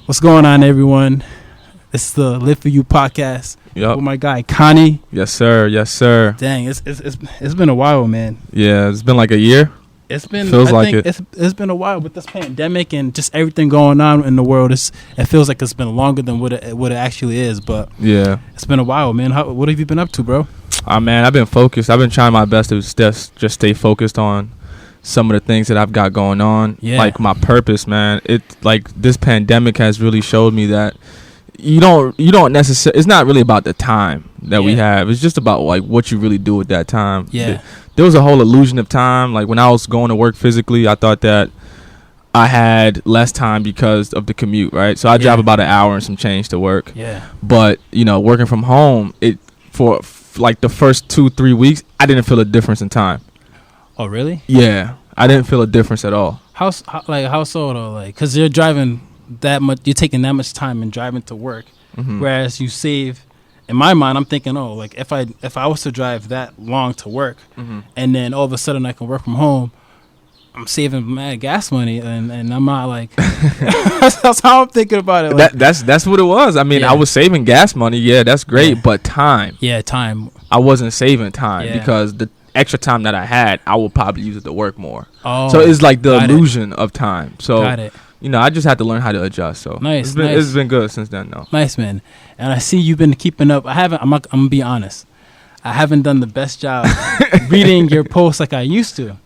What's going on, everyone? This is the Live For You podcast. Yep. With my guy, Conny. Yes, sir. Yes, sir. Dang, it's been a while, man. Yeah, it's been like a year. It's been, Feels I like think it's been a while with this pandemic and just everything going on in the world. It feels like it's been longer than what it actually is, but Yeah. it's been a while, man. What have you been up to, bro? Man, I've been focused. I've been trying my best to just stay focused on some of the things that I've got going on. Yeah. Like my purpose, man. It's like this pandemic has really showed me that you don't necessarily, it's not really about the time that we have. It's just about like what you really do with that time. Yeah. There was a whole illusion of time. Like when I was going to work physically, I thought that I had less time because of the commute, right? So I drive about an hour and some change to work. Yeah. But, working from home, for like the first 2-3 weeks, I didn't feel a difference in time. Oh, really? Yeah. I didn't feel a difference at all. How so though? Like, cause you're driving that much, you're taking that much time and driving to work, whereas you save. In my mind, I'm thinking, like if I was to drive that long to work, and then all of a sudden I can work from home, I'm saving mad gas money, and I'm not like. That's how I'm thinking about it. Like, that's what it was. I mean, I was saving gas money. Yeah, that's great, but time. Yeah, time. I wasn't saving time because the extra time that I had, I would probably use it to work more. Oh, so it's like the illusion of time. So got it. I just had to learn how to adjust. So nice. It's been good since then, though. Nice, man. And I see you've been keeping up. I'm gonna be honest. I haven't done the best job reading your posts like I used to.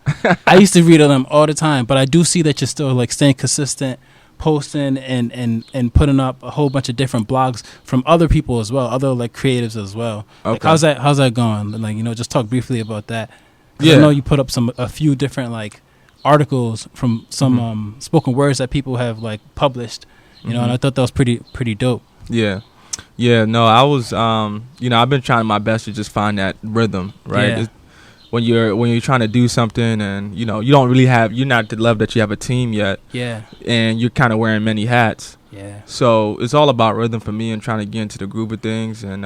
I used to read them all the time, but I do see that you're still like staying consistent, posting and putting up a whole bunch of different blogs from other people as well, other like creatives as well. Okay. Like, how's that going? Like, just talk briefly about that. 'Cause Yeah. I know you put up a few different like articles from some spoken words that people have like published, and I thought that was pretty dope. Yeah, no, I was, I've been trying my best to just find that rhythm, right? Yeah. When you're trying to do something and, you don't really you're not at the level that you have a team yet. Yeah. And you're kind of wearing many hats. Yeah. So it's all about rhythm for me and trying to get into the groove of things and,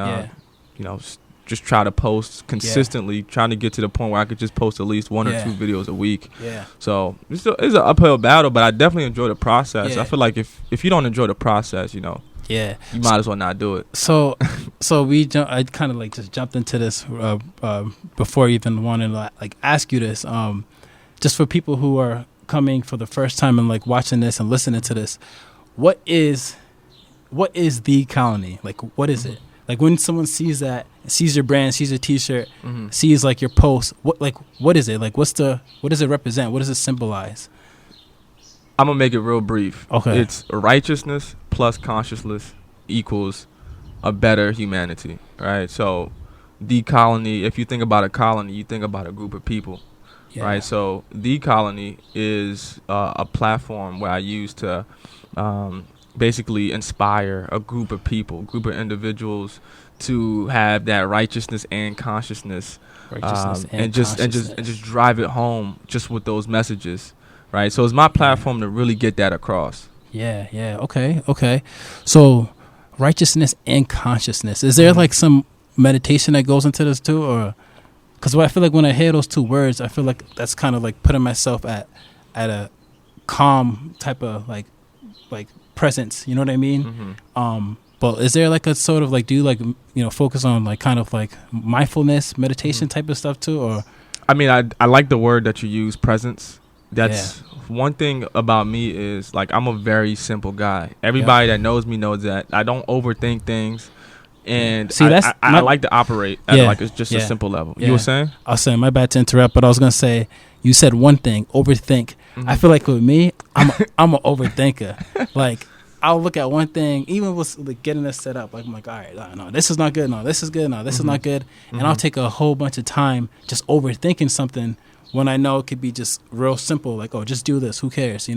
just try to post consistently, trying to get to the point where I could just post at least one or two videos a week. Yeah. So it's an uphill battle, but I definitely enjoy the process. Yeah. I feel like if you don't enjoy the process, you might as well not do it. So I kind of like just jumped into this before I even wanted to like ask you this. Just for people who are coming for the first time and like watching this and listening to this, what is The Colony? Like, what is it? Like when someone sees that, sees your brand, sees your T-shirt, sees like your post, what is it? Like what does it represent? What does it symbolize? I'm gonna make it real brief. Okay. It's righteousness plus consciousness equals a better humanity, right? So The Colony, if you think about a colony, you think about a group of people, right? So The Colony is a platform where I use to basically inspire a group of people, group of individuals to have that righteousness and consciousness, and just drive it home just with those messages, right? So it's my platform to really get that across. Yeah. Okay. So righteousness and consciousness. Is there like some meditation that goes into this too, or because I feel like when I hear those two words, I feel like that's kind of like putting myself at a calm type of like presence, you know what I mean? But is there like a sort of like, do you like focus on like kind of like mindfulness meditation type of stuff too, or? I mean, I like the word that you use, presence. That's one thing about me is like I'm a very simple guy. Everybody that knows me knows that I don't overthink things, and see, I like to operate at like it's just a simple level. You were saying? I was saying, my bad to interrupt, but I was gonna say you said one thing, overthink. I feel like with me, I'm an overthinker. Like I'll look at one thing, even with like getting this set up. Like I'm like, all right, no, this is not good. No, this is good. No, this is not good. And I'll take a whole bunch of time just overthinking something when I know it could be just real simple. Like, oh, just do this. Who cares?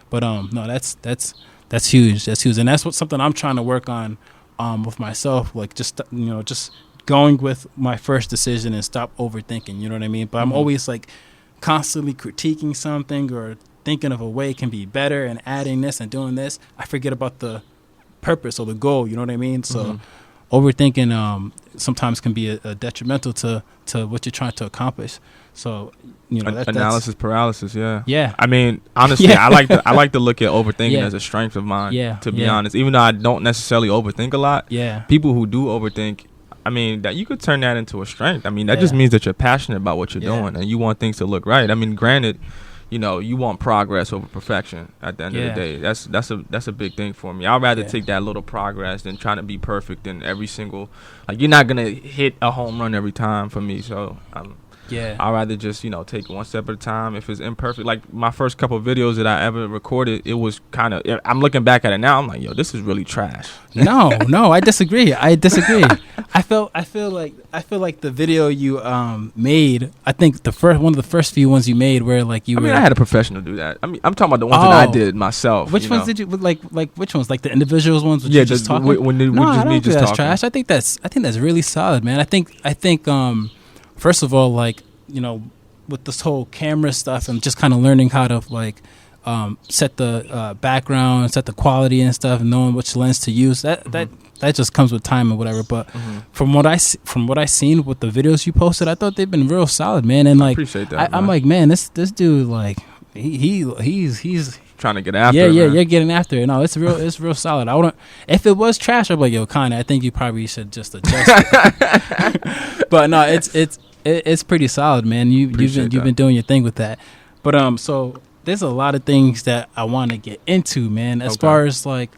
But no, that's huge. That's huge, and that's something I'm trying to work on with myself. Like just going with my first decision and stop overthinking. You know what I mean? But I'm always like constantly critiquing something or thinking of a way it can be better and adding this and doing this. I forget about the purpose or the goal. You know what I mean? So overthinking sometimes can be a detrimental to what you're trying to accomplish. So, analysis paralysis. Yeah. I mean, honestly, I like to look at overthinking as a strength of mine. Yeah. To be honest, even though I don't necessarily overthink a lot. Yeah. People who do overthink, I mean, that you could turn that into a strength. I mean, that just means that you're passionate about what you're doing and you want things to look right. I mean, granted, you want progress over perfection at the end of the day. That's a big thing for me. I'd rather take that little progress than trying to be perfect in every single, like, you're not going to hit a home run every time for me. So, I'd rather just, take one step at a time. If it's imperfect, like my first couple of videos that I ever recorded, it was kind of, I'm looking back at it now, I'm like, yo, this is really trash. No, I disagree. I feel like the video you made, I think one of the first few ones you made where like I had a professional do that. I mean, I'm talking about the ones that I did myself. Which ones did you like which ones? Like the individuals ones? Yeah, just talking. I don't think that's trash. I think that's really solid, man. I think first of all, like, with this whole camera stuff and just kind of learning how to like set the background, set the quality and stuff, and knowing which lens to use. That just comes with time and whatever. But from what I seen with the videos you posted, I thought they've been real solid, man. And like, I appreciate that. I'm like, man, this dude, like, he's trying to get after it. Yeah, you're getting after it. No, it's real solid. I wouldn't. If it was trash, I'd be like, yo, Conny, I think you probably should just adjust it. But no, it's pretty solid, man. You've been doing your thing with that. But so there's a lot of things that I want to get into, man. As far as like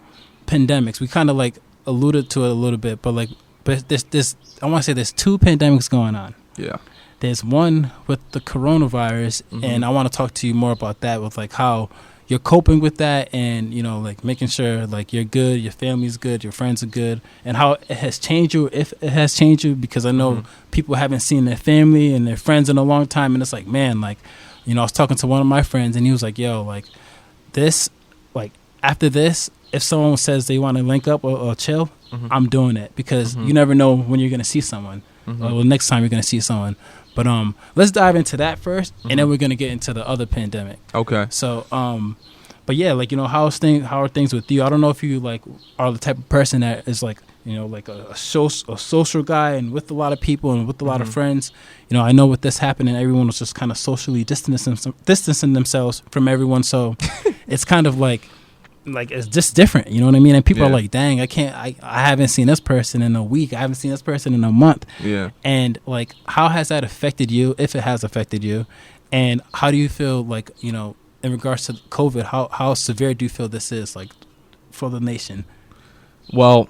pandemics, we kind of like alluded to it a little bit, but this I want to say there's two pandemics going on. Yeah. There's one with the coronavirus, and I want to talk to you more about that, with like how you're coping with that, and like making sure like you're good, your family's good, your friends are good, and how it has changed you, if it has changed you, because I know people haven't seen their family and their friends in a long time, and it's like, man, like, I was talking to one of my friends, and he was like, yo, like this, like after this, if someone says they want to link up or chill, I'm doing it, because you never know when you're going to see someone, or next time you're going to see someone. But let's dive into that first, and then we're gonna get into the other pandemic. Okay. So but yeah, like, how are things with you? I don't know if you like are the type of person that is like, like a social guy and with a lot of people and with a lot of friends. I know with this happening, everyone was just kind of socially distancing themselves from everyone. So it's kind of like it's just different, you know what I mean? And people are like, dang, I haven't seen this person in a week. I haven't seen this person in a month. Yeah. And like, how has that affected you, if it has affected you? And how do you feel like, in regards to COVID, how severe do you feel this is, like, for the nation? Well,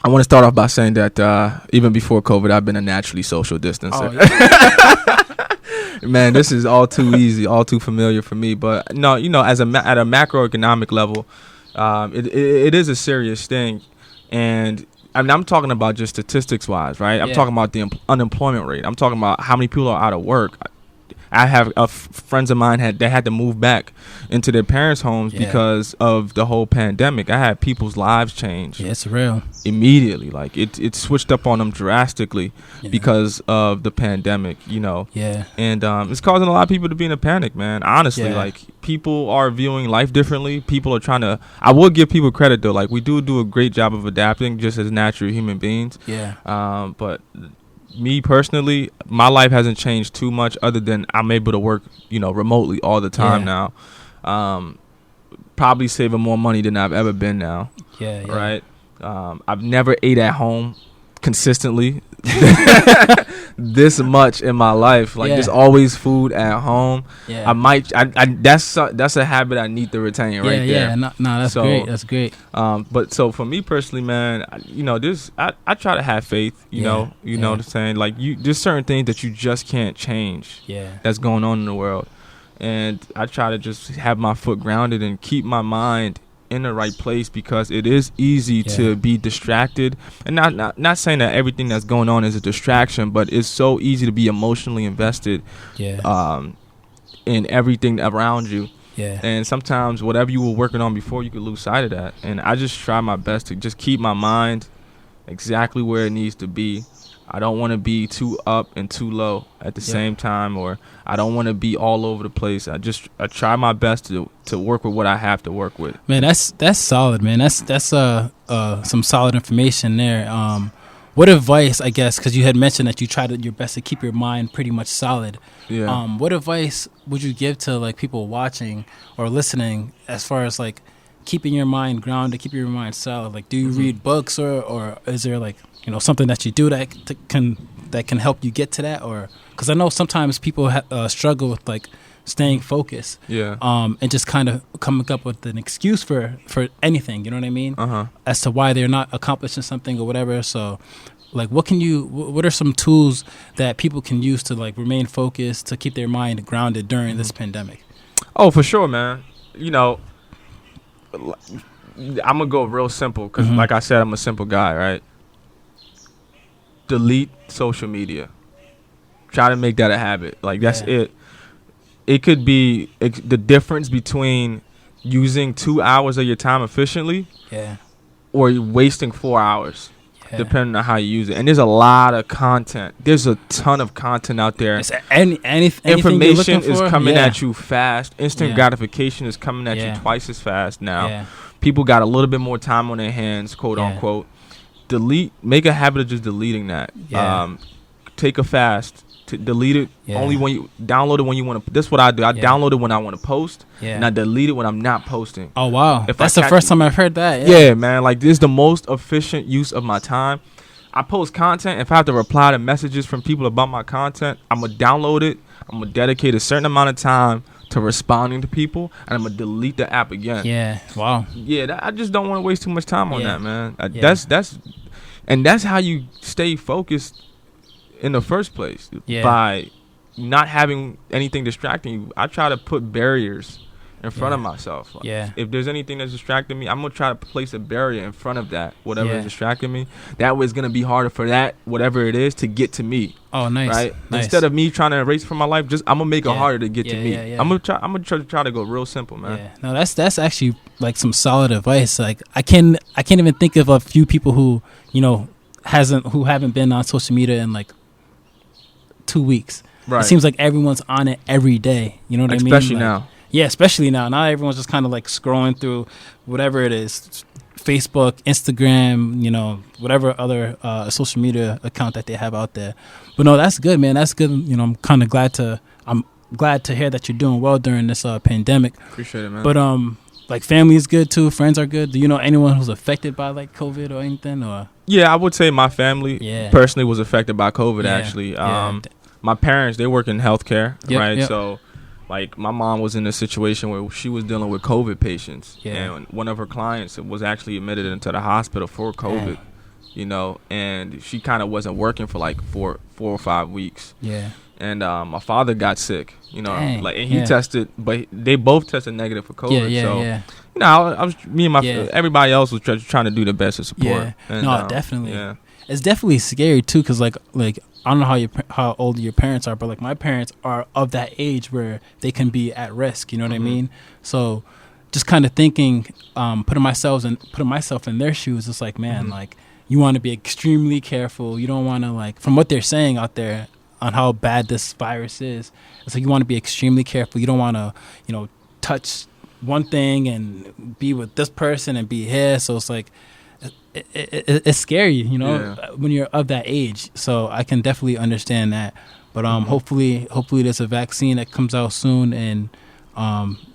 I want to start off by saying that even before COVID, I've been a naturally social distancer. Oh, yeah. Man, this is all too easy, all too familiar for me. But no, at a macroeconomic level, it is a serious thing, and I mean, I'm talking about just statistics wise, right? I'm talking about the unemployment rate. I'm talking about how many people are out of work. I have friends of mine had to move back into their parents' homes because of the whole pandemic. I had people's lives change. Yeah, it's real. Immediately, like it switched up on them drastically because of the pandemic. Yeah. And it's causing a lot of people to be in a panic, man. Honestly, like people are viewing life differently. People are trying to. I will give people credit though. Like we do a great job of adapting, just as natural human beings. Yeah. But me personally, my life hasn't changed too much, other than I'm able to work, remotely all the time now. Probably saving more money than I've ever been now. Yeah. Right. I've never ate at home consistently this much in my life. Like there's always food at home. Yeah. That's a habit I need to retain right there. Yeah. No, that's great. That's great. But so for me personally, man, I try to have faith. You know what I'm saying? Like there's certain things that you just can't change. Yeah. That's going on in the world, and I try to just have my foot grounded and keep my mind in the right place, because it is easy to be distracted, and not saying that everything that's going on is a distraction, but it's so easy to be emotionally invested in everything around you. Yeah. And sometimes whatever you were working on before, you could lose sight of that. And I just try my best to just keep my mind exactly where it needs to be, I don't want to be too up and too low at the same time, or I don't want to be all over the place. I try my best to work with what I have to work with. Man, that's solid, man. That's some solid information there. What advice, I guess, because you had mentioned that you try your best to keep your mind pretty much solid. Yeah. What advice would you give to like people watching or listening as far as like keeping your mind grounded, keeping your mind solid? Like, do you read books or is there like, you know, something that you do that can help you get to that? Or because I know sometimes people struggle with like staying focused, and just kind of coming up with an excuse for anything, you know what I mean, as to why they're not accomplishing something or whatever. So like, what are some tools that people can use to like remain focused, to keep their mind grounded during this pandemic? Oh, for sure, man. You know, I'm gonna go real simple because like I said, I'm a simple guy, right? Delete social media. Try to make that a habit. Like, that's it. It could be the difference between using 2 hours of your time efficiently, or wasting 4 hours, depending on how you use it. And there's a lot of content. There's a ton of content out there. Information is coming at you fast. Instant gratification is coming at you twice as fast now. People got a little bit more time on their hands, quote unquote. Make a habit of just deleting that. Take a fast. Delete it only when you download it when you want to. That's what I do. I download it when I want to post, and I delete it when I'm not posting. Oh wow, that's the first time I've heard that. Yeah, man, like this is the most efficient use of my time. I post content. If I have to reply to messages from people about my content, I'm gonna download it. I'm gonna dedicate a certain amount of time to responding to people, and I'm gonna delete the app again. Yeah, wow. Yeah, I just don't want to waste too much time on that, man. That's how you stay focused in the first place, by not having anything distracting you. I try to put barriers in front of myself. Like, if there's anything that's distracting me, I'm gonna try to place a barrier in front of that, whatever is distracting me. That way it's gonna be harder for that, whatever it is, to get to me. Oh, nice. Right? Nice. Instead of me trying to erase from my life, I'm gonna make it harder to get to me. I'm gonna try to go real simple, man. No, that's actually like some solid advice. Like I can't even think of a few people who, you know, haven't been on social media in like 2 weeks. Right. It seems like everyone's on it every day. You know what I mean? Especially now. Yeah, especially now. Now everyone's just kind of like scrolling through whatever it is, Facebook, Instagram, you know, whatever other social media account that they have out there. But no, that's good, man. That's good. You know, I'm glad to hear that you're doing well during this pandemic. Appreciate it, man. But like family is good too. Friends are good. Do you know anyone who's affected by like COVID or anything? Or yeah, I would say my family personally was affected by COVID. Actually, my parents, they work in healthcare, right? So, like, my mom was in a situation where she was dealing with COVID patients, and one of her clients was actually admitted into the hospital for COVID, you know, and she kind of wasn't working for like 4 or 5 weeks. Yeah. And my father got sick, you know, and he tested, but they both tested negative for COVID. You know, everybody else was trying to do their best to support. Yeah. And, no, definitely. Yeah. It's definitely scary too, because like I don't know how old your parents are, but like my parents are of that age where they can be at risk. You know what I mean? So just kind of thinking, putting myself in their shoes, it's like, man, like you want to be extremely careful. You don't want to, like, from what they're saying out there on how bad this virus is, it's like you want to be extremely careful. You don't want to, you know, touch one thing and be with this person and be here. So it's like it's scary, you know, when you're of that age. So I can definitely understand that. But hopefully there's a vaccine that comes out soon and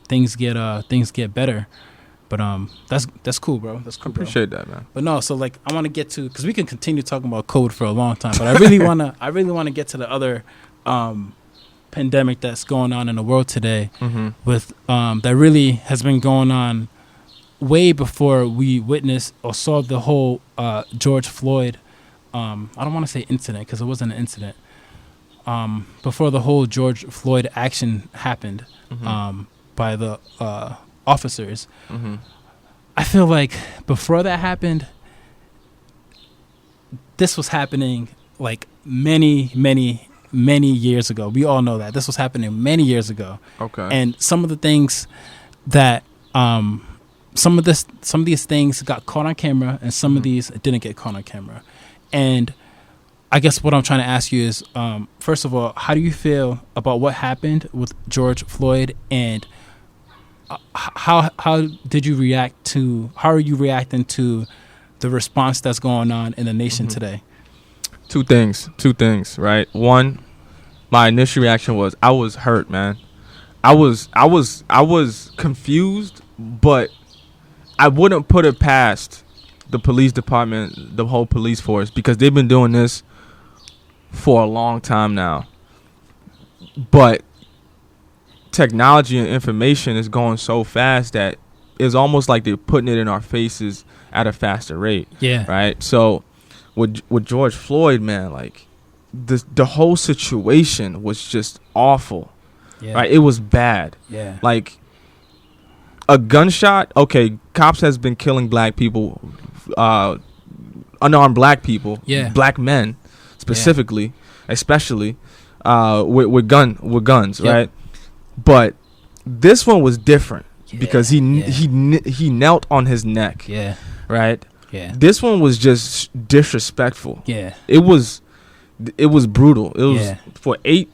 things get better. But that's cool, bro. That's cool. Appreciate that, man. But no, so like I want to get to, because we can continue talking about COVID for a long time, but I really want to get to the other pandemic that's going on in the world today, with that really has been going on way before we witnessed or saw the whole George Floyd. I don't want to say incident because it wasn't an incident. Before the whole George Floyd action happened by the officers, I feel like before that happened, this was happening like many years ago. We all know that this was happening many years ago. Okay. And some of the things that some of these things got caught on camera, and some of these didn't get caught on camera. And I guess what I'm trying to ask you is, first of all, how do you feel about what happened with George Floyd, and how did you react to? How are you reacting to the response that's going on in the nation today? Two things, right? One, my initial reaction was I was hurt, man. I was confused, but I wouldn't put it past the police department, the whole police force, because they've been doing this for a long time now. But technology and information is going so fast that it's almost like they're putting it in our faces at a faster rate. Yeah. Right. So with George Floyd, man, like the whole situation was just awful. Yeah. Right. It was bad. Yeah. Like a gunshot. Okay. Cops has been killing black people, unarmed black people, black men specifically, especially with guns. Yep. Right. But this one was different because he knelt on his neck. Yeah. Right. Yeah. This one was just disrespectful. Yeah. It was brutal. It was for 8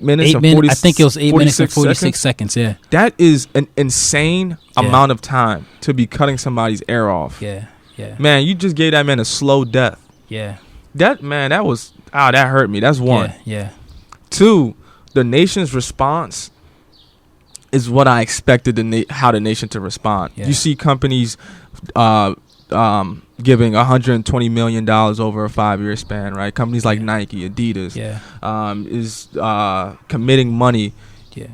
minutes and 40. I think it was 8 minutes and 46 seconds. Yeah. That is an insane amount of time to be cutting somebody's air off. Yeah. Yeah. Man, you just gave that man a slow death. Yeah. That hurt me. That's one. Yeah. Two, the nation's response is what I expected how the nation to respond. Yeah. You see companies giving $120 million over a 5-year span, right? Companies like Nike, Adidas, is committing money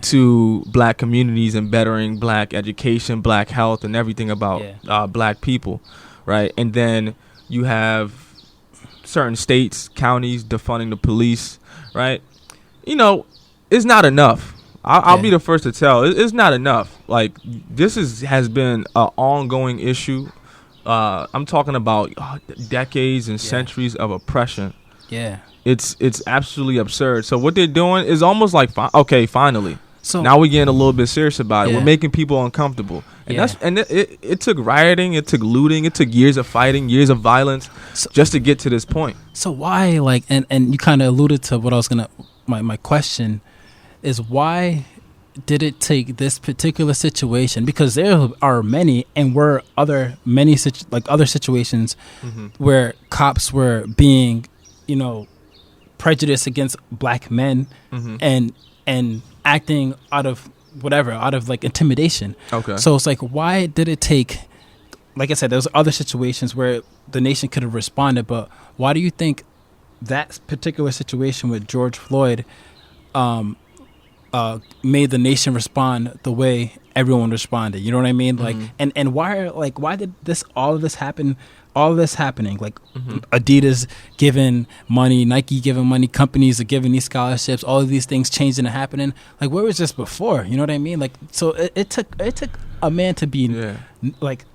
to black communities and bettering black education, black health, and everything about black people, right? And then you have certain states, counties defunding the police, right? You know, it's not enough. I'll be the first to tell. It's not enough. Like, this has been an ongoing issue. I'm talking about decades and centuries of oppression. Yeah. It's absolutely absurd. So what they're doing is almost like, finally. So now we're getting a little bit serious about it. We're making people uncomfortable. And it took rioting, it took looting, it took years of fighting, years of violence just to get to this point. So why, like, and you kind of alluded to what I was going to, my question is, why did it take this particular situation? Because there are many, and were other situations where cops were being, prejudiced against black men and acting out of like intimidation. Okay. So it's like, why did it take? Like I said, there's other situations where the nation could have responded, but why do you think that particular situation with George Floyd made the nation respond the way everyone responded? You know what I mean? Like, and why did all of this happen? All of this happening, like Adidas giving money, Nike giving money, companies are giving these scholarships, all of these things changing and happening. Like, where was this before? You know what I mean? Like, so it took a man to be like,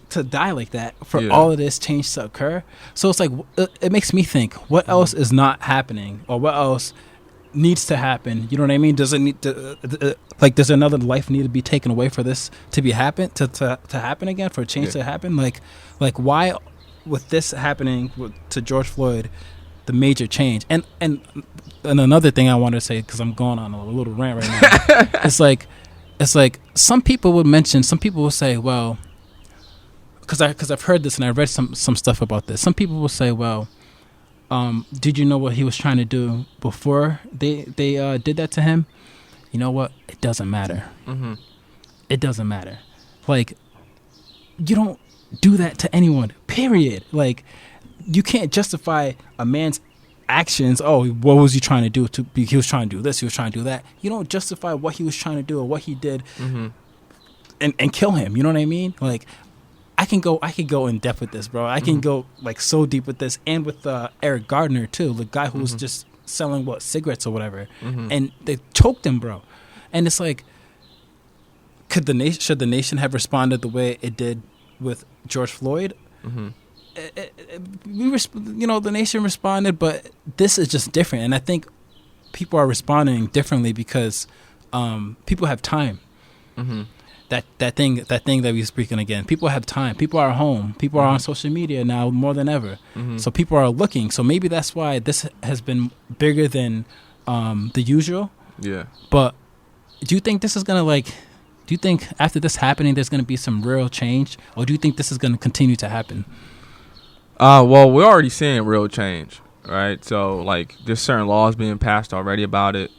to die like that for all of this change to occur. So it's like, it makes me think, what else is not happening, or what else needs to happen? You know what I mean? Does it need to, does another life need to be taken away for this to be happen to happen again, for a change to happen? Like why, with this happening to George Floyd, the major change? And another thing I want to say, because I'm going on a little rant right now, it's like some people will say, well, because I've heard this and I read some stuff about this. Some people will say, well, did you know what he was trying to do before they did that to him? You know what? It doesn't matter. It doesn't matter. Like, you don't do that to anyone, period. Like, you can't justify a man's actions. Oh, what was he trying to do? He was trying to do this, he was trying to do that. You don't justify what he was trying to do or what he did and kill him. You know what I mean? Like, I can go in depth with this, bro. I can go like so deep with this, and with Eric Gardner too, the guy who was just selling cigarettes or whatever, and they choked him, bro. And it's like, should the nation have responded the way it did with George Floyd? The nation responded, but this is just different, and I think people are responding differently because people have time. that thing that we're speaking again. People have time. People are home. People are on social media now more than ever. So people are looking. So maybe that's why this has been bigger than the usual. Yeah. But do you think this is gonna do you think after this happening there's gonna be some real change, or do you think this is gonna continue to happen? Well, we're already seeing real change, right? So like there's certain laws being passed already about it.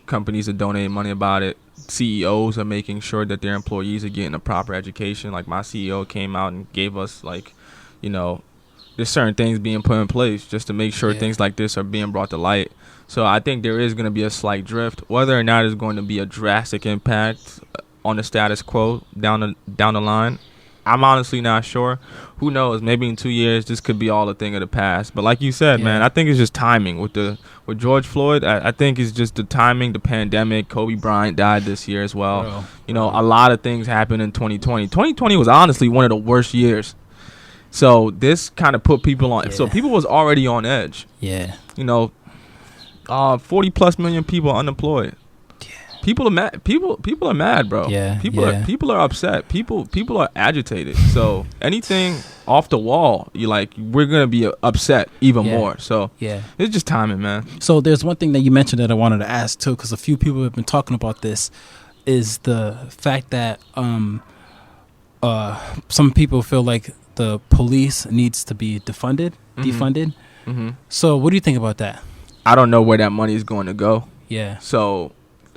Companies are donating money about it. CEOs are making sure that their employees are getting a proper education. Like my CEO came out and gave us there's certain things being put in place just to make sure things like this are being brought to light. So I think there is going to be a slight drift. Whether or not it's going to be a drastic impact on the status quo down the line, I'm honestly not sure. Who knows? Maybe in 2 years this could be all a thing of the past. But like you said, man, I think it's just timing with George Floyd. I think it's just the timing, the pandemic. Kobe Bryant died this year as well. Bro. A lot of things happened in 2020. 2020 was honestly one of the worst years. So this kind of put people on. So people was already on edge. Yeah. 40 plus million people unemployed. People are mad. People are mad, bro. Yeah. People are upset. People are agitated. So anything off the wall, we're gonna be upset even more. So it's just timing, man. So there's one thing that you mentioned that I wanted to ask too, because a few people have been talking about this, is the fact that some people feel like the police needs to be defunded. Mm-hmm. So what do you think about that? I don't know where that money is going to go. Yeah. So.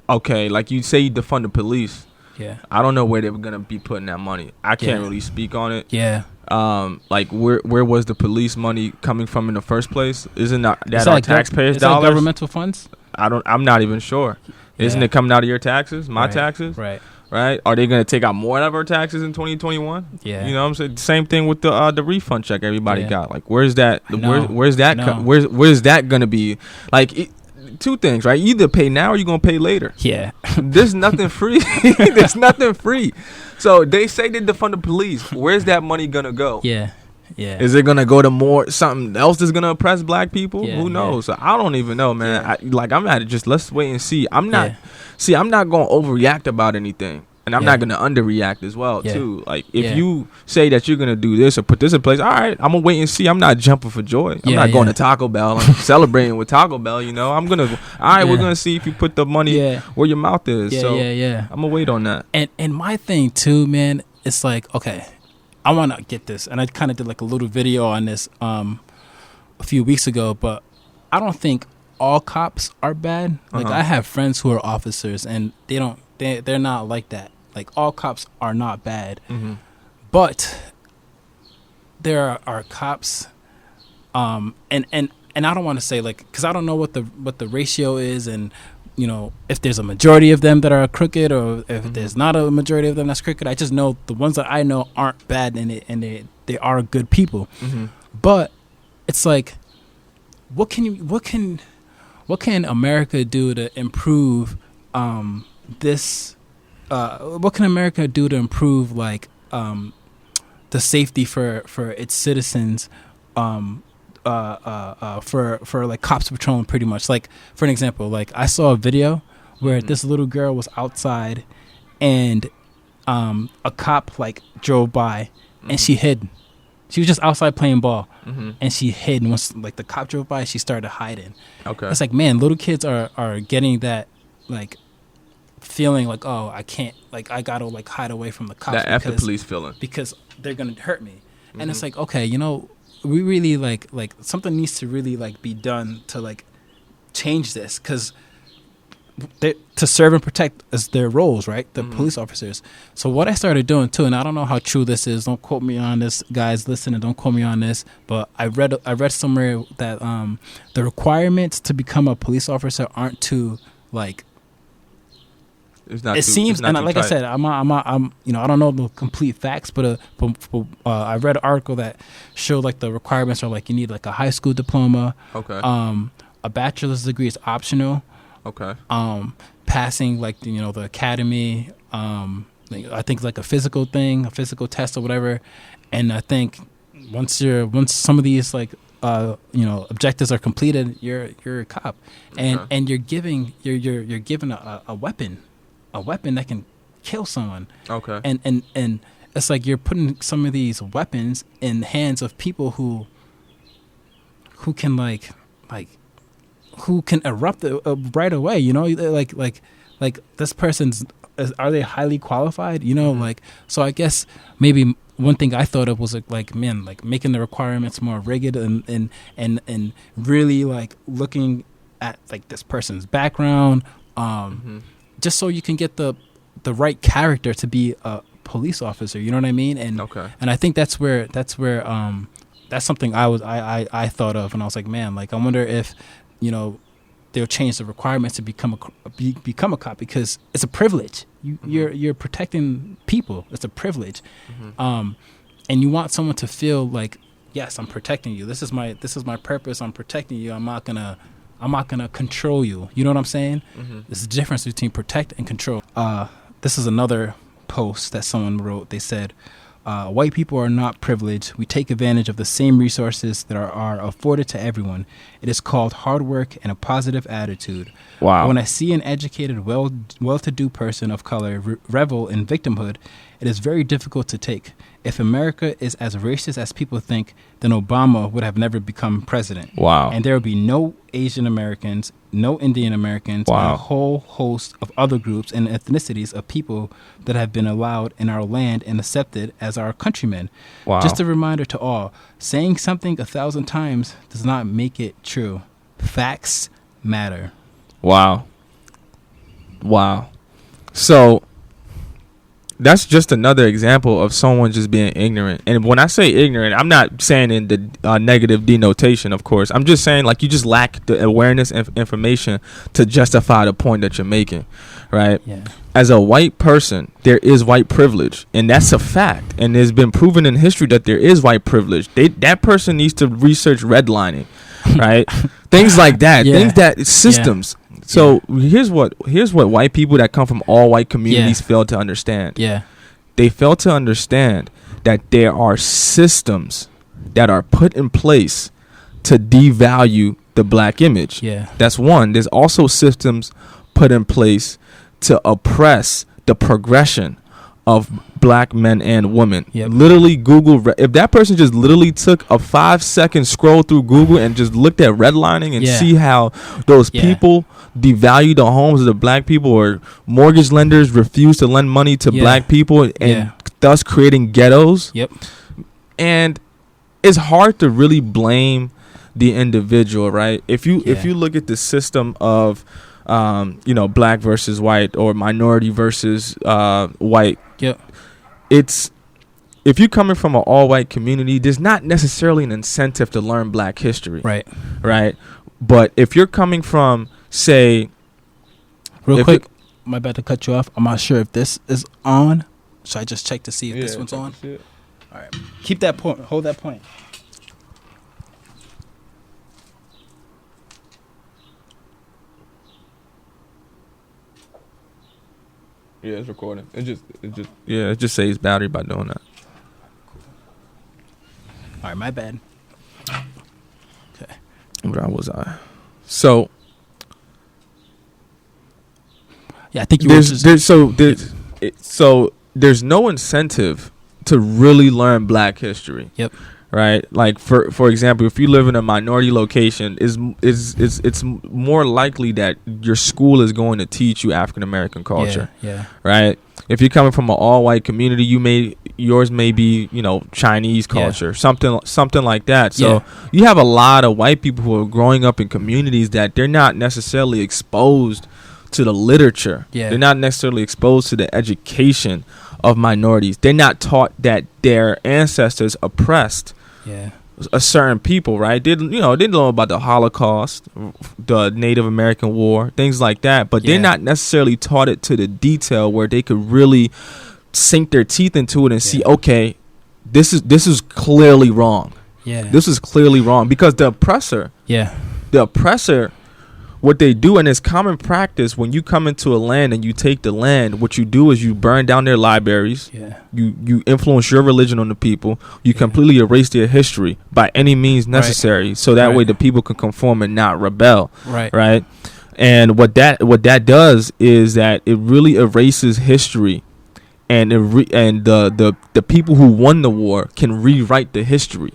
Okay, like you say, you defund the police. Yeah. I don't know where they were gonna be putting that money. I can't really speak on it. Yeah. Where was the police money coming from in the first place? Isn't that our taxpayers' dollars? Governmental funds? I'm not even sure. Isn't it coming out of your taxes? My taxes? Right. Right? Are they gonna take out more of our taxes in 2021? Yeah. You know what I'm saying? Same thing with the refund check everybody got. Like, where's that? Where's that gonna be? Two things, right? You either pay now or you're gonna pay later. Yeah. There's nothing free. There's nothing free. So they say they defund the police. Where's that money gonna go? Yeah. Yeah. Is it gonna go to something else that's gonna oppress black people? Yeah, who knows? So I don't even know, man. I'm at it. Just let's wait and see. I'm not gonna overreact about anything. And I'm not going to underreact as well, too. Like, if you say that you're going to do this or put this in place, all right, I'm going to wait and see. I'm not jumping for joy. I'm not going to Taco Bell. I'm celebrating with Taco Bell, I'm going to, all right, we're going to see if you put the money where your mouth is. I'm going to wait on that. And my thing, too, man, it's like, okay, I want to get this. And I kind of did like a little video on this a few weeks ago, but I don't think all cops are bad. Like, I have friends who are officers, and they're not like that. Like, all cops are not bad. Mm-hmm. But there are cops, and I don't want to say, like, because I don't know what the ratio is, and if there's a majority of them that are crooked, or if there's not a majority of them that's crooked. I just know the ones that I know aren't bad, and they are good people. Mm-hmm. But it's like, what can America do to improve this? What can America do to improve the safety for its citizens, for like cops patrolling, pretty much? Like, for an example, like I saw a video where this little girl was outside, and a cop drove by, and she hid. She was just outside playing ball, and she hid. And once the cop drove by, she started hiding. Okay, it's like, man, little kids are getting that feeling like, oh, I can't, I gotta hide away from the cops. That after police feeling, because they're gonna hurt me. And it's like, okay, we really like something needs to really be done to change this, because to serve and protect is their roles, right? The police officers. So what I started doing too, and I don't know how true this is, don't quote me on this, guys listening, don't quote me on this, but I read somewhere that the requirements to become a police officer aren't too it seems, and like I said, I'm I don't know the complete facts, but I read an article that showed the requirements are you need a high school diploma. Okay. A bachelor's degree is optional. Okay. Passing the academy. I think a physical thing, a physical test or whatever, and I think once some of these objectives are completed, you're a cop, and you're given a weapon that can kill someone. Okay. And it's like you're putting some of these weapons in the hands of people who can who can erupt right away. You know, like this person's. Are they highly qualified? You know, like, so I guess maybe one thing I thought of was like making the requirements more rigid and really like looking at like this person's background, just so you can get the right character to be a police officer. You know what I mean? And I think that's where that's something I thought of, and I was like, man, like I wonder if, you know, they'll change the requirements to become a cop, because it's a privilege. You're protecting people. It's a privilege, and you want someone to feel like, yes, I'm protecting you. This is my purpose. I'm protecting you. I'm not gonna control you. You know what I'm saying? There's a difference between protect and control. This is another post that someone wrote. They said, white people are not privileged. We take advantage of the same resources that are afforded to everyone. It is called hard work and a positive attitude. Wow. When I see an educated, well-to-do person of color revel in victimhood, it is very difficult to take. If America is as racist as people think, then Obama would have never become president. Wow. And there would be no Asian Americans, no Indian Americans, and a whole host of other groups and ethnicities of people that have been allowed in our land and accepted as our countrymen. Wow. Just a reminder to all, saying something 1,000 times does not make it true. Facts matter. Wow. So that's just another example of someone just being ignorant. And when I say ignorant, I'm not saying in the negative denotation, of course. I'm just saying, like, you just lack the awareness and information to justify the point that you're making, right? Yeah. As a white person, there is white privilege, and that's a fact. And it's been proven in history that there is white privilege. That person needs to research redlining, right? Things like that. Yeah. Things that systems. Yeah. So here's what white people that come from all white communities fail to understand. Yeah. They fail to understand that there are systems that are put in place to devalue the black image. Yeah. That's one. There's also systems put in place to oppress the progression of black men and women. Yep. Literally Google, if that person just literally took a 5-second scroll through Google and just looked at redlining and see how those people devalue the homes of the black people, or mortgage lenders refuse to lend money to black people, and thus creating ghettos. Yep. And it's hard to really blame the individual, right? If you look at the system of black versus white, or minority versus white. Yep. It's, if you're coming from an all-white community, there's not necessarily an incentive to learn black history. Right. But if you're coming from, say, real quick, my bad to cut you off. I'm not sure if this is on. Should I just check to see if this one's on? All right. Keep that point. Hold that point. Yeah, it's recording. It just saves battery by doing that. All right, my bad. Okay. Where was I? So yeah, I think you there's no incentive to really learn black history. Yep. Right, like for example, if you live in a minority location, it's more likely that your school is going to teach you African American culture. Yeah. Right. If you're coming from an all white community, yours may be Chinese culture, something like that. So you have a lot of white people who are growing up in communities that they're not necessarily exposed to the literature. Yeah. They're not necessarily exposed to the education of minorities. They're not taught that their ancestors oppressed a certain people, right? They didn't know about the Holocaust, the Native American War, things like that. But they're not necessarily taught it to the detail where they could really sink their teeth into it and see, okay, this is clearly wrong. Yeah, this is clearly wrong, because the oppressor, what they do, and it's common practice when you come into a land and you take the land, what you do is you burn down their libraries. Yeah. You influence your religion on the people. You completely erase their history by any means necessary, so that way the people can conform and not rebel. Right. And what that does is that it really erases history and the people who won the war can rewrite the history.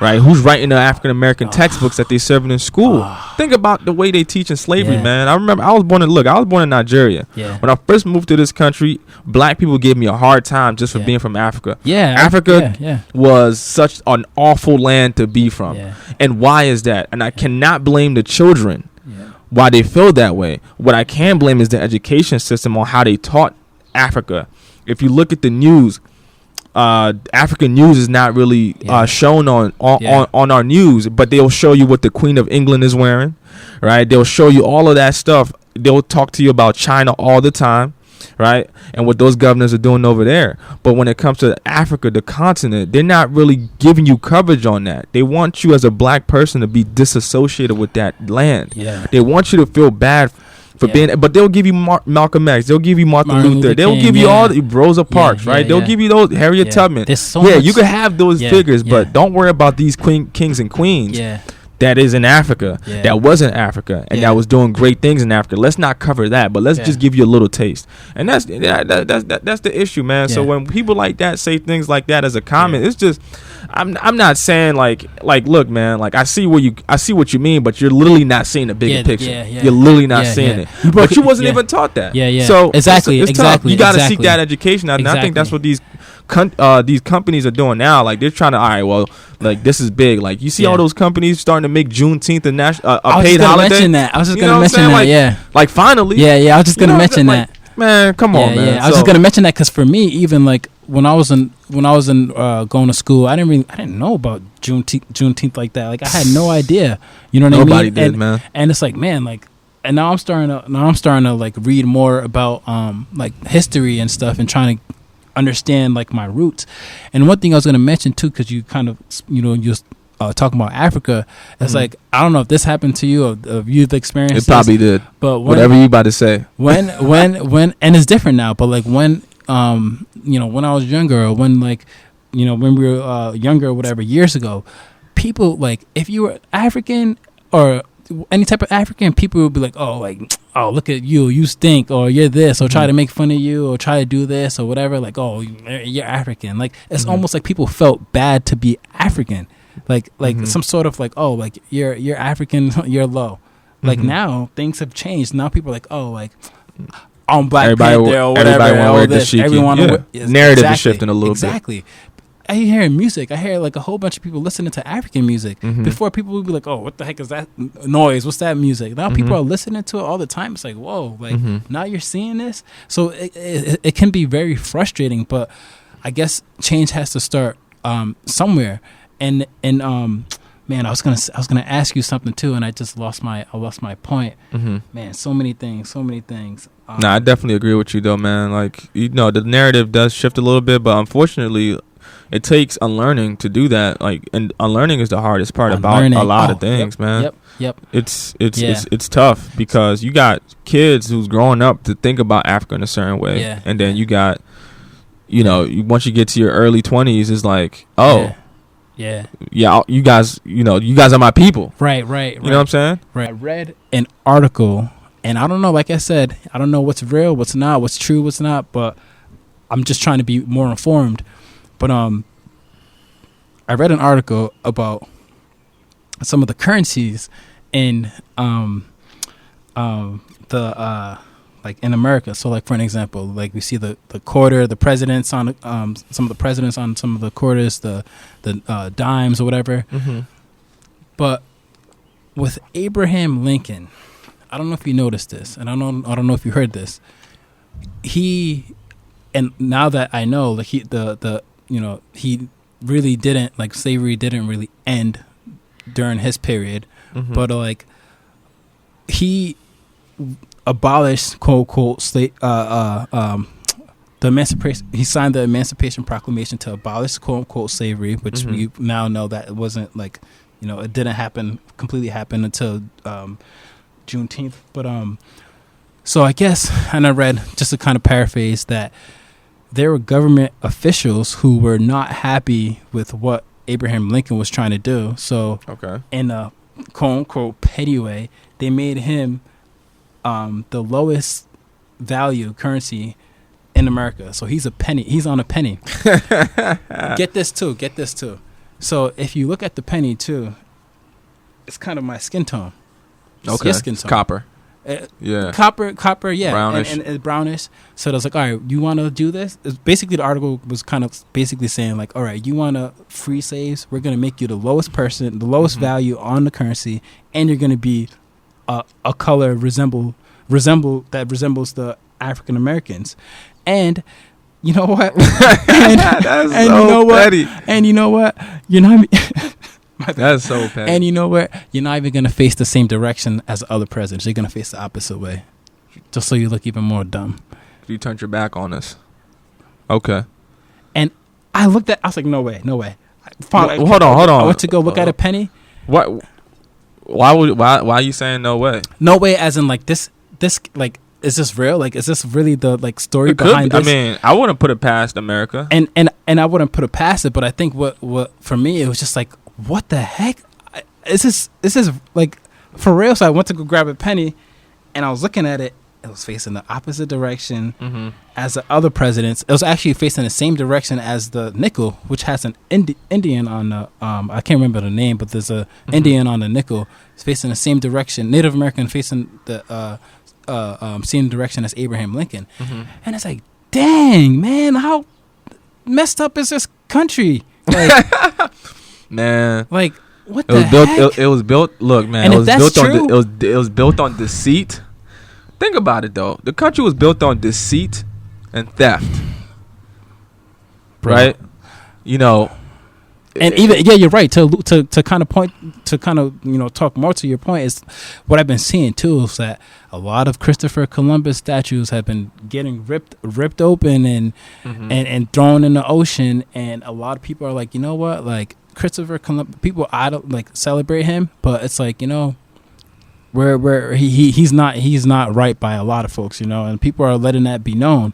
Right, who's writing the African American textbooks that they serving in school? Think about the way they teach in slavery, man. I remember I was born in Nigeria. Yeah. When I first moved to this country, black people gave me a hard time just for being from Africa. Yeah, Africa was such an awful land to be from. Yeah. And why is that? And I cannot blame the children why they feel that way. What I can blame is the education system on how they taught Africa. If you look at the news, African news is not really shown on our news, but they'll show you what the Queen of England is wearing, right? They'll show you all of that stuff. They'll talk to you about China all the time, right? And what those governors are doing over there. But when it comes to Africa, the continent, they're not really giving you coverage on that. They want you as a black person to be disassociated with that land. Yeah. They want you to feel bad for being, but they'll give you Malcolm X, they'll give you Martin Luther, they'll give you all the Rosa Parks, right? They'll give you those Harriet Tubman. So you can have those figures, but don't worry about these kings and queens. That is in Africa, that was in Africa, and that was doing great things in Africa. Let's not cover that, but let's just give you a little taste. And that's the issue, man. So when people like that say things like that as a comment, it's just, I'm not saying like look, man, like I see what you mean, but you're literally not seeing the bigger picture. You're literally not seeing it. But you wasn't even taught that. So exactly. You got to seek that education out, and I think that's what these companies are doing now. Like they're trying to, all right, well, like this is big. Like you see all those companies starting to make Juneteenth a national a paid holiday. I was just gonna mention that. Like finally. I was just gonna mention that. Man, come on, man. I was just gonna mention that because for me, even like when I was going to school, I didn't know about Juneteenth like that. Like I had no idea. You know what I mean? Nobody did, man. And it's like, man, like. And now I'm starting to like read more about like history and stuff and trying to understand like my roots. And one thing I was going to mention too, because you kind of just talking about Africa, it's like I don't know if this happened to you of you've experienced. It probably did. But whatever you about to say. When and it's different now. But like when when I was younger, or when like when we were younger, or whatever, years ago, people like if you were African or any type of African, people would be like, oh, look at you stink, or you're this, or try to make fun of you, or try to do this, or whatever. Like, oh, you're African. Like, it's almost like people felt bad to be African. Like some sort of like, oh, like you're African, you're low. Like now things have changed. Now people are like, oh, like on Black Panther or whatever. Everybody want to wear the everyone narrative is shifting a little bit. Exactly. I hear music. I hear like a whole bunch of people listening to African music. Before, people would be like, "Oh, what the heck is that noise? What's that music?" Now people are listening to it all the time. It's like, whoa! Like now you're seeing this. So it can be very frustrating. But I guess change has to start somewhere. And man, I was gonna ask you something too, and I just lost my point. Man, so many things. Nah, I definitely agree with you though, man. Like the narrative does shift a little bit, but unfortunately, it takes unlearning to do that. Like, and unlearning is the hardest part about a lot of things, man. Yep. It's tough because you got kids who's growing up to think about Africa in a certain way, and then you got, once you get to your early 20s, it's like, oh, you guys are my people, right. You know what I'm saying? Right. I read an article, and I don't know. Like I said, I don't know what's real, what's not, what's true, what's not, but I'm just trying to be more informed. But I read an article about some of the currencies in like in America. So like for an example, like we see the quarter, the presidents on some of the presidents on some of the quarters, the dimes or whatever. But with Abraham Lincoln, I don't know if you noticed this, and I don't know if you heard this. And now that I know, like he really didn't, like, slavery didn't really end during his period, but like he abolished quote unquote the emancipation. He signed the Emancipation Proclamation to abolish quote unquote slavery, which we now know that it wasn't like it didn't completely happen until Juneteenth. But so I guess, and I read, just to kind of paraphrase, that there were government officials who were not happy with what Abraham Lincoln was trying to do. So in a quote-unquote petty way, they made him the lowest value currency in America. So he's a penny. He's on a penny. Get this too. So if you look at the penny too, it's kind of my skin tone. Okay. Skin tone. Copper. Yeah. Copper. Yeah. Brownish. And it's brownish. So it was like, all right, you want to do this? Basically, the article was kind of basically saying like, all right, you want to free slaves? We're going to make you the lowest person, the lowest value on the currency, and you're going to be a color resembles the African Americans. And you know what? That's so petty. And you know what? You're not. That's so petty. And you know what? You're not even gonna face the same direction as the other presidents. You're gonna face the opposite way, just so you look even more dumb. You turned your back on us. Okay. And I looked at. I was like, no way. Hold on. I went to go look at a penny. What? Why are you saying no way? No way, as in like this like. Is this real? Like, is this really the like story behind this? I mean, I wouldn't put it past America, and I wouldn't put it past it. But I think what for me, it was just like, what the heck? Is this like for real? So I went to go grab a penny, and I was looking at it. It was facing the opposite direction as the other presidents. It was actually facing the same direction as the nickel, which has an Indian on the I can't remember the name, but there's a Indian on the nickel. It's facing the same direction. Native American facing the same direction as Abraham Lincoln. And it's like, dang, man, how messed up is this country? Like, man, like what it was the built. heck? It was built. Look, man, And it if was that's built true, on. It was built on deceit. Think about it though. The country was built on deceit and theft, right? You know. And even you're right. To kind of point to kind of talk more to your point is what I've been seeing too is that a lot of Christopher Columbus statues have been getting ripped open and thrown in the ocean, and a lot of people are like, you know what, like Christopher Columbus, people like celebrate him, but it's like where he's not right by a lot of folks, and people are letting that be known.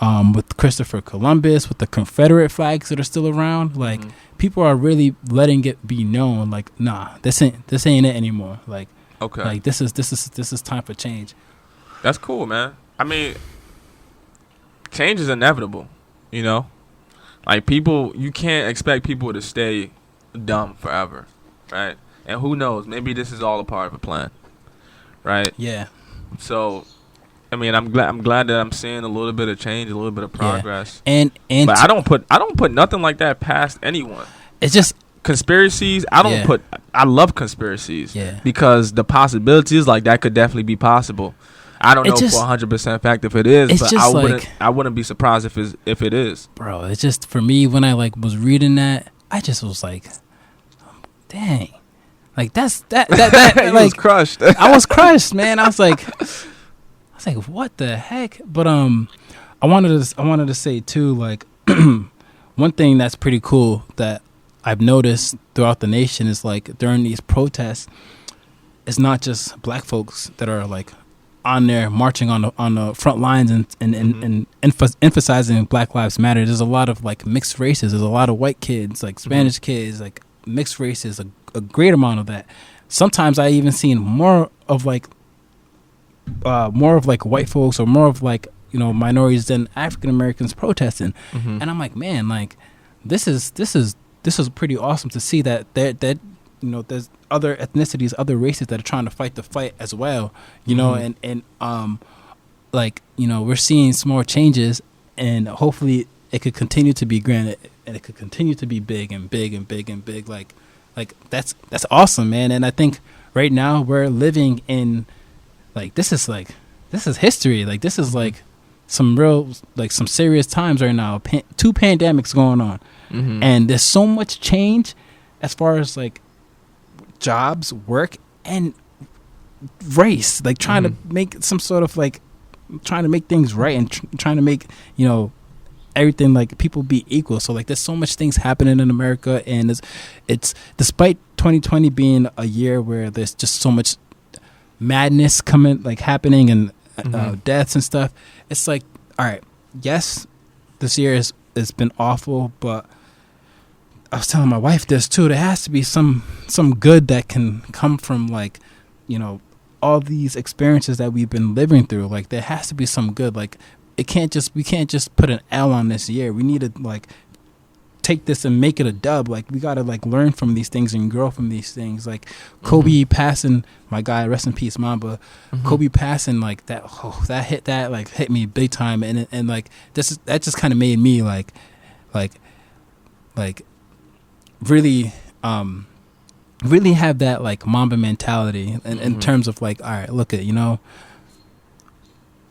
With Christopher Columbus, with the Confederate flags that are still around, like people are really letting it be known, like, nah, this ain't it anymore. Like, okay, like this is time for change. That's cool, man. I mean, change is inevitable, Like people, you can't expect people to stay dumb forever, right? And who knows? Maybe this is all a part of a plan, right? Yeah. So. I mean, I'm glad that I'm seeing a little bit of change, a little bit of progress. Yeah. And but I don't put nothing like that past anyone. It's just conspiracies. I love conspiracies. Yeah. Because the possibilities like that could definitely be possible. I don't know for 100% fact if it is, but I wouldn't be surprised if it is. Bro, it's just for me when I was reading that, I just was like, dang. Like that like was crushed. I was crushed, man. I was like, what the heck? But I wanted to say too, like one thing that's pretty cool that I've noticed throughout the nation is like during these protests, it's not just black folks that are like on there marching on the front lines and emphasizing Black Lives Matter. There's a lot of like mixed races. There's a lot of white kids, like Spanish kids, like mixed races. A great amount of that. Sometimes I even seen more of like white folks or more of like minorities than African Americans protesting, and I'm like, man, like this is pretty awesome to see that there's other ethnicities, other races that are trying to fight the fight as well, and we're seeing some more changes, and hopefully it could continue to be grand and it could continue to be big and big and big and big. Like that's awesome, man. And I think right now we're living in like this is history. Like this is like some real, like some serious times right now. Two pandemics going on, and there's so much change as far as like jobs, work, and race. Like trying to make some sort of like trying to make things right and trying to make everything like people be equal. So like there's so much things happening in America, and it's despite 2020 being a year where there's just so much madness happening and deaths and stuff. It's like, all right, yes, this year has been awful, but I was telling my wife this too. There has to be some good that can come from like all these experiences that we've been living through. Like there has to be some good. Like we can't just put an L on this year. We need to like take this and make it a dub. Like we gotta like learn from these things and grow from these things. Like Kobe passing, my guy, rest in peace, Mamba. Kobe passing, like that hit me big time, and like that just kind of made me like really really have that like Mamba mentality in terms of like, all right, look at, you know,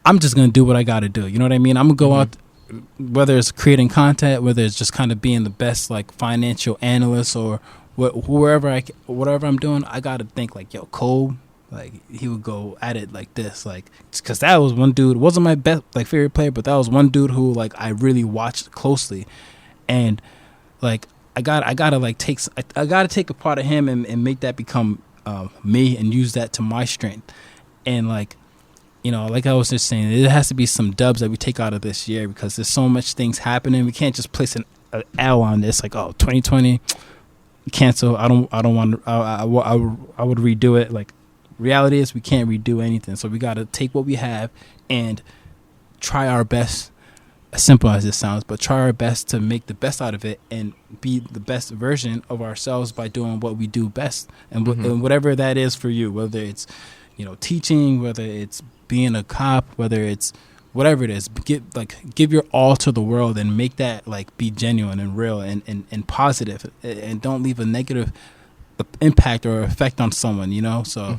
I'm just gonna do what I gotta do. You know what I mean? I'm gonna go out, whether it's creating content, whether it's just kind of being the best like financial analyst or whatever I'm doing. I gotta think like, yo, Cole, like he would go at it like this, like, because that was one dude, wasn't my best like favorite player, but that was one dude who like I really watched closely, and like I gotta like take a part of him and make that become me and use that to my strength. And like, you know, like I was just saying, it has to be some dubs that we take out of this year, because there's so much things happening. We can't just place an L on this like, oh, 2020 cancel. I don't want to. I would redo it. Like, reality is we can't redo anything, so we got to take what we have and try our best. As simple as it sounds, but try our best to make the best out of it and be the best version of ourselves by doing what we do best, and, and whatever that is for you, whether it's, you know, teaching, whether it's being a cop, whether it's whatever it is, give your all to the world and make that like be genuine and real and positive, and don't leave a negative impact or effect on someone, you know. So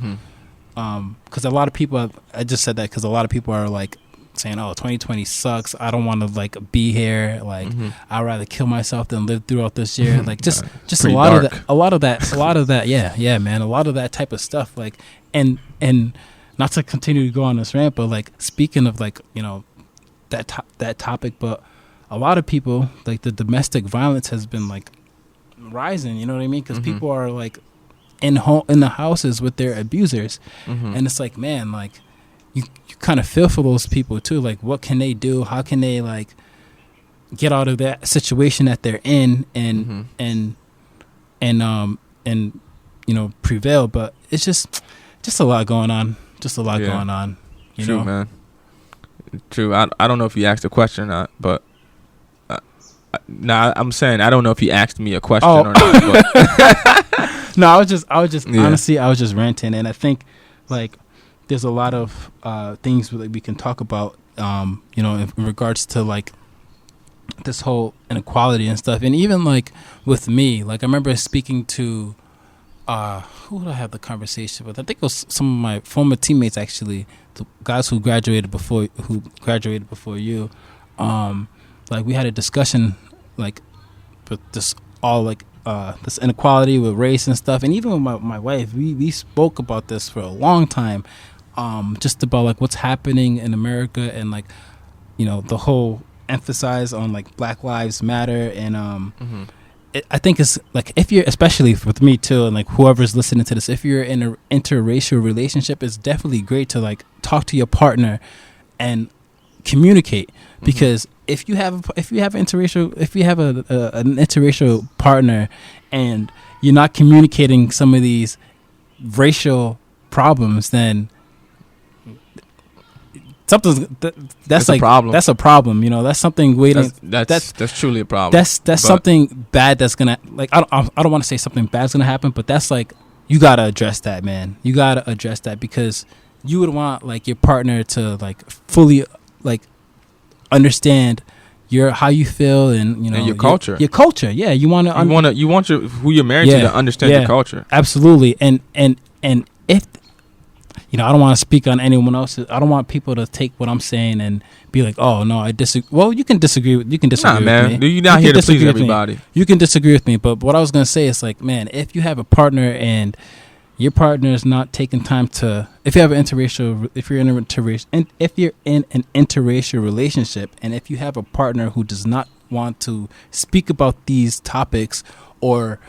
because a lot of people, I just said that because a lot of people are like saying, oh, 2020 sucks, I don't want to like be here, like I'd rather kill myself than live throughout this year. Like just a lot of that yeah man, a lot of that type of stuff. Like, and not to continue to go on this rant, but like speaking of like, you know, that topic, but a lot of people, like the domestic violence has been like rising, you know what I mean? Because people are like in the houses with their abusers, and it's like, man, like you kind of feel for those people too. Like, what can they do? How can they like get out of that situation that they're in and you know, prevail? But it's just a lot going on. Just a lot going on. You True, know? Man. True. I don't know if you asked a question or not, but I'm saying I don't know if you asked me a question or not. But. No, I was just honestly, I was just ranting, and I think like there's a lot of things that we can talk about, you know, in regards to like this whole inequality and stuff. And even like with me, like I remember speaking to who did I have the conversation with? I think it was some of my former teammates, actually, the guys who graduated before you. Like we had a discussion like with this all like this inequality with race and stuff, and even with my wife, we spoke about this for a long time, just about like what's happening in America, and like, you know, the whole emphasis on like Black Lives Matter, and I think it's like, if you're, especially with me too, and like whoever's listening to this, if you're in an interracial relationship, it's definitely great to like talk to your partner and communicate, because if you have an interracial partner and you're not communicating some of these racial problems, then that's like a problem. That's a problem, you know. That's something waiting. That's truly a problem. That's something bad that's gonna, like, I don't want to say something bad's gonna happen, but that's like, you gotta address that, man. You gotta address that, because you would want like your partner to like fully like understand how you feel, and you know, and your culture. Your culture, yeah. You want who you're married to understand your culture. Absolutely, and if, you know, I don't want to speak on anyone else. I don't want people to take what I'm saying and be like, "Oh no, I disagree." Well, you can disagree with me. You're not here to please everybody. You can disagree with me, but what I was gonna say is like, man, if you have a partner and your partner is not taking time to, if you're in an interracial relationship, and if you have a partner who does not want to speak about these topics, or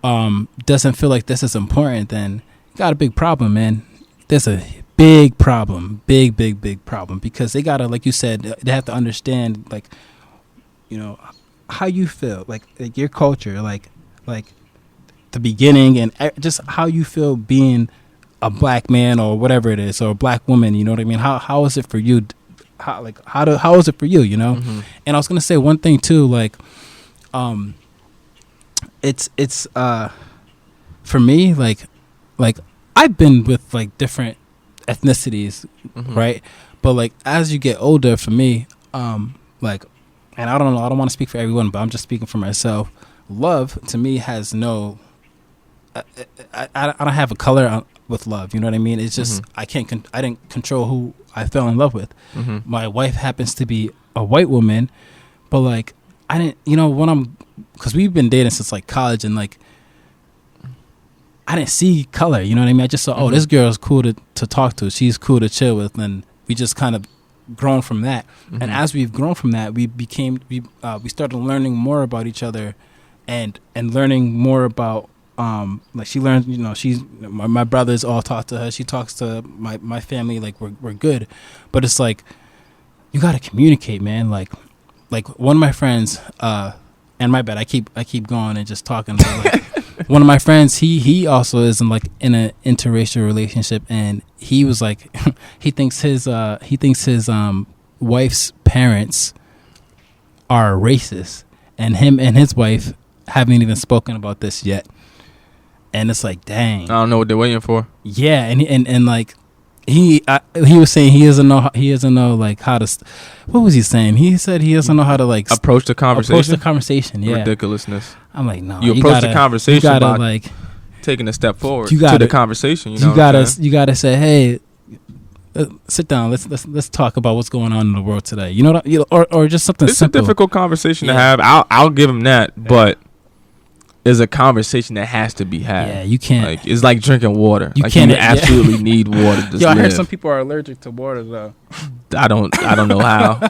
doesn't feel like this is important, then you got a big problem, man. There's a big problem, big problem, because they gotta, like you said, they have to understand, like, you know, how you feel, like your culture, like the beginning, and just how you feel being a black man or whatever it is, or a black woman. You know what I mean? How is it for you how is it for you, you know? Mm-hmm. And I was gonna say one thing too, like, it's for me, like I've been with like different ethnicities, Mm-hmm. right? But like as you get older, for me, like, and I don't know, I don't want to speak for everyone, but I'm just speaking for myself. Love to me has no, I don't have a color with love. You know what I mean? It's just Mm-hmm. I didn't control who I fell in love with. Mm-hmm. My wife happens to be a white woman, but like I didn't, because we've been dating since like college, and like I didn't see color. You know what I mean? I just saw, oh, this girl is cool to talk to. She's cool to chill with, and we just kind of grown from that. Mm-hmm. And as we've grown from that, we started learning more about each other, and learning more about like she learned, she's my brothers all talk to her. She talks to my family. Like we're good, but it's like you got to communicate, man. Like one of my friends, and my bad, I keep going and just talking. But like, one of my friends, he also is in an interracial relationship, and he was like, he thinks his wife's parents are racist, and him and his wife haven't even spoken about this yet. And it's like, dang, I don't know what they're waiting for. yeah, and like he was saying he doesn't know like how to. What was he saying? He said he doesn't know how to like approach the conversation. Yeah, Ridiculousnly. I'm like, no. You approach the conversation by like taking a step forward to the conversation. You gotta say, hey, sit down. Let's talk about what's going on in the world today. You know what? Or just something it's simple. a difficult conversation to have. I'll give him that, but it's a conversation that has to be had. Yeah, you can't. Like it's like drinking water. You like can't. You absolutely need water to Yo, I live. heard some people are allergic to water though. I don't know how.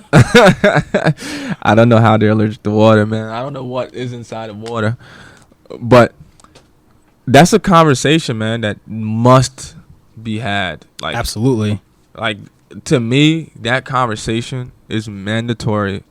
I don't know how they're allergic to water, man. I don't know what is inside of water. But that's a conversation, man, that must be had. Like absolutely. Like to me, that conversation is mandatory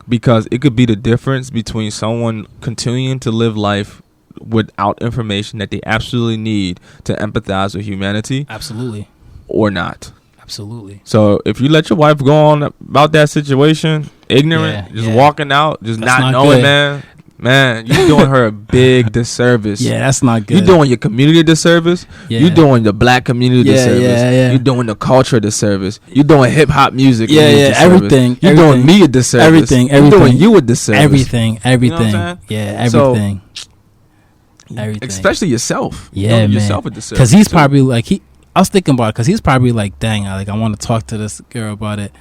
because it could be the difference between someone continuing to live life without information that they absolutely need to empathize with humanity. Absolutely. Or not. Absolutely. So if you let your wife go on about that situation, ignorant, walking out, just that's not knowing, good. Man, you're doing her a big disservice. Yeah, that's not good. You're doing your community a disservice. Yeah. You're doing the black community disservice. Yeah. You're doing the culture a disservice. You're doing hip hop music. Everything. You're doing me a disservice. Everything. You're doing you a disservice. Everything. You know what I'm yeah, everything. So, everything. Especially yourself. Yeah, man. Yourself a disservice. Because he's probably like I was thinking about it because he's probably like, dang, I want to talk to this girl about it,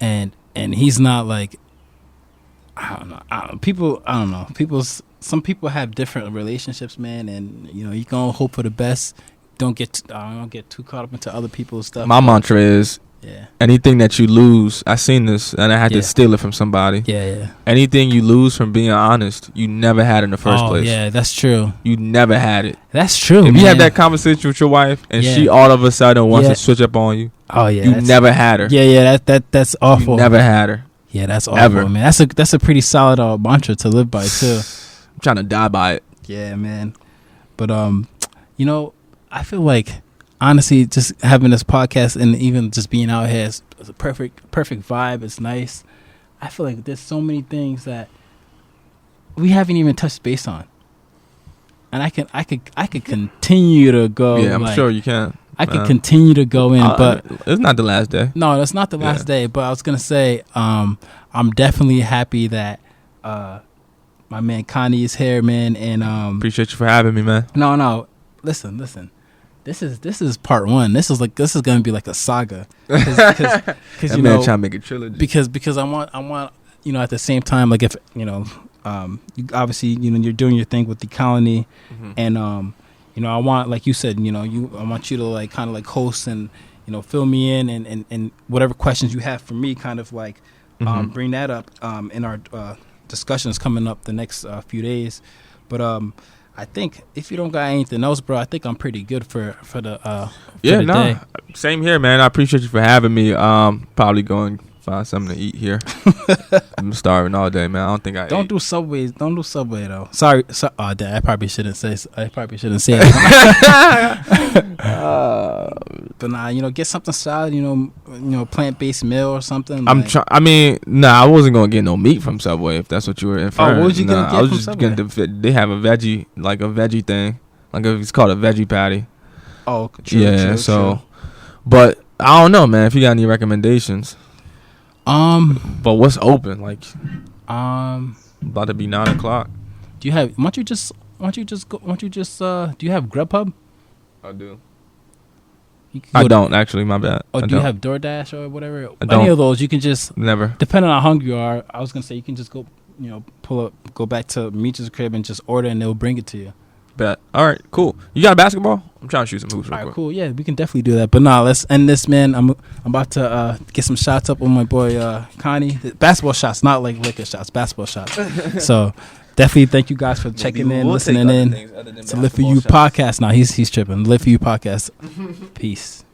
and he's not like, I don't know. Some people have different relationships, man, and you gonna hope for the best. Don't get too caught up into other people's stuff. My mantra is, anything that you lose, I seen this and I had to steal it from somebody. Yeah. Anything you lose from being honest, you never had in the first place. Yeah, that's true. You never had it. That's true. If you have that conversation with your wife and she all of a sudden wants to switch up on you, you never had her. Yeah, that's awful. You never had her. Yeah, that's awful, ever. Man. That's a pretty solid mantra to live by too. I'm trying to die by it. Yeah, man. But I feel like honestly, just having this podcast and even just being out here is a perfect vibe. It's nice. I feel like there's so many things that we haven't even touched base on, and I could continue to go. Yeah, I'm sure you can. I could continue to go in, but it's not the last day. No, that's not the last day. But I was gonna say, I'm definitely happy that my man Conny is here, man, and appreciate you for having me, man. No, listen. This is part one. This is gonna be like a saga. Because that man trying to make a trilogy. Because I want at the same time, like if you obviously you're doing your thing with the colony, and I want, like you said, I want you to like kind of like host and fill me in and whatever questions you have for me, kind of like bring that up in our discussions coming up the next few days. But I think if you don't got anything else, bro, I think I'm pretty good for the day. Same here, man. I appreciate you for having me. Probably going find something to eat here. I'm starving all day, man. I don't think I don't ate. do Subway. Don't do Subway though. Sorry. Oh, damn, I probably shouldn't say. I probably shouldn't say it. But nah, get something solid. Plant-based meal or something. I'm trying. I mean, I wasn't gonna get no meat from Subway if that's what you were inferring. Oh, what was you gonna get I was from just Subway? they have a veggie thing, it's called a veggie patty. Oh, true, yeah. true, so, true. But I don't know, man. If you got any recommendations. But what's open? About to be 9:00. Do you have? Why don't you just go? Do you have Grubhub? I do. I don't actually. My bad. Oh, do you have DoorDash or whatever? I don't. Any of those, you can just never. Depending on how hungry you are, I was gonna say you can just go, go back to Meech's crib and just order, and they'll bring it to you. Bet. All right, cool. You got a basketball? I'm trying to shoot some hoops. All right, cool. Yeah, we can definitely do that. But nah, let's end this, man. I'm about to get some shots up on my boy Conny. Basketball shots, not like liquor shots. Basketball shots. So definitely thank you guys for checking in, listening in to Live For You podcast. Nah, he's tripping. Live For You podcast. Peace.